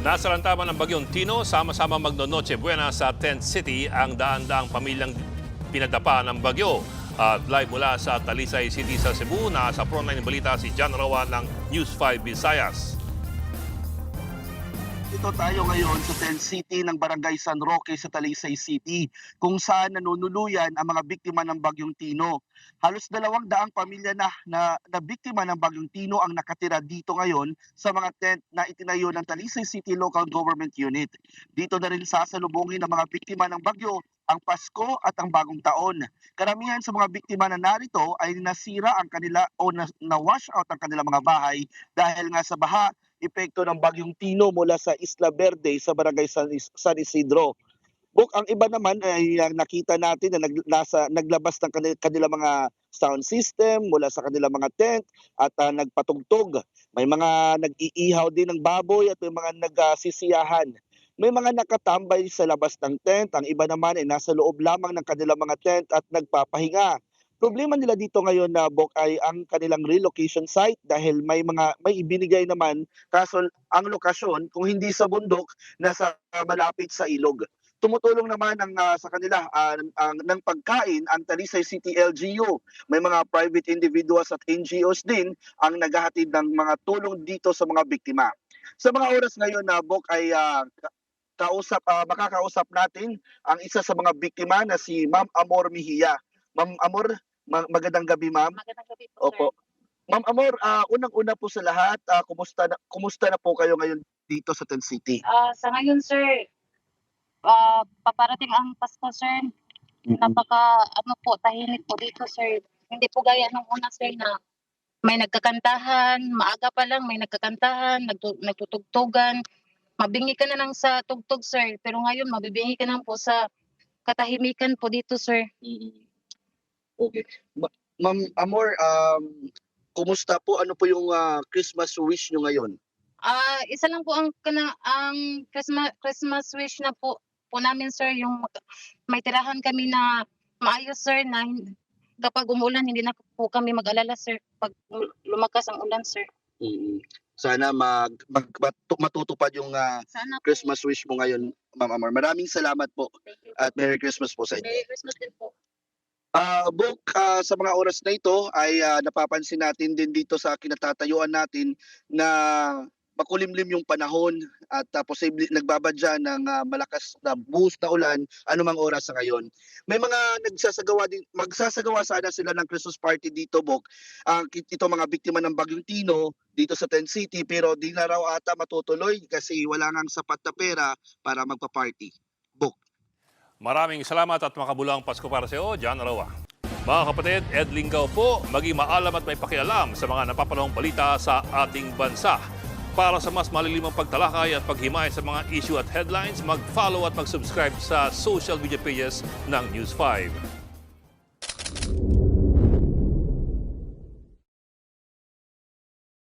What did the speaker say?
Nasa lantaman ng Bagyong Tino, sama-sama magno-Noche Buena sa Tent City ang daan-daang pamilyang pinagdapa ng bagyo. At live mula sa Talisay City sa Cebu, nasa frontline ng balita si John Rawan ng News 5 Visayas. Ito tayo ngayon sa Tent City ng Barangay San Roque sa Talisay City, kung saan nanunuluyan ang mga biktima ng Bagyong Tino. Halos 200 pamilya na biktima ng Bagyong Tino ang nakatira dito ngayon sa mga tent na itinayo ng Talisay City Local Government Unit. Dito na rin sasalubungin ng mga biktima ng bagyo ang Pasko at ang Bagong Taon. Karamihan sa mga biktima na narito ay nasira ang kanila o na-wash out ang kanilang mga bahay dahil nga sa baha, epekto ng Bagyong Tino mula sa Isla Verde sa Barangay San Isidro. Ang iba naman ay nakita natin na naglabas ng kanilang mga sound system mula sa kanilang mga tent at nagpatugtog. May mga nag-iihaw din ng baboy at may mga nagsisiyahan. May mga nakatambay sa labas ng tent, ang iba naman ay nasa loob lamang ng kanilang mga tent at nagpapahinga. Problema nila dito ngayon na ay ang kanilang relocation site dahil may ibinigay naman, kaso ang lokasyon kung hindi sa bundok, nasa malapit sa ilog. Tumutulong naman sa kanila ng pagkain ang Talisay City LGU. May mga private individuals at NGOs din ang naghahatid ng mga tulong dito sa mga biktima. Sa mga oras ngayon na ay makakausap natin ang isa sa mga biktima na si Ma'am Amor Mejia. Ma'am Amor, magandang gabi, ma'am. Magandang gabi po, Opo. sir. Ma'am Amor, unang-una po sa lahat, kumusta na po kayo ngayon dito sa Tent City? Sa ngayon, sir, paparating ang Pasko, sir. Tahimik po dito, sir. Hindi po gaya nung una, sir, na may nagkakantahan, maaga pa lang may nagkakantahan, nagtutugtugan. Mabingi ka na lang sa tugtog, sir. Pero ngayon, mabibingi ka na po sa katahimikan po dito, sir. Okay. Ma'am Amor, kumusta po? Ano po yung Christmas wish nyo ngayon? Isa lang po ang Christmas wish na po namin, sir, yung may tirahan kami na maayos, sir, na kapag umulan hindi na po kami mag-alala, sir, pag lumakas ang ulan, sir. Sana matutupad yung Sana po. Christmas wish mo ngayon, Ma'am Amor. Maraming salamat po Thank you po. at Merry Christmas po sa inyo. Merry Christmas din po. Sa mga oras na ito ay napapansin natin din dito sa kinatatayuan natin na makulimlim yung panahon at posible nagbabadya ng malakas na buhos na ulan anumang oras sa ngayon. May mga magsasagawa sana sila ng Christmas party dito, ito mga biktima ng Bagyong Tino dito sa Tent City, pero di na raw ata matutuloy kasi wala nang sapat na pera para magpa-party. Maraming salamat at makabulang Pasko para sa iyo, John Rawan. Mga kapatid, Ed Lingaw po, maging maalam at may pakialam sa mga napapanahong balita sa ating bansa. Para sa mas malilimang pagtalakay at paghimay sa mga issue at headlines, mag-follow at mag-subscribe sa social media pages ng News 5.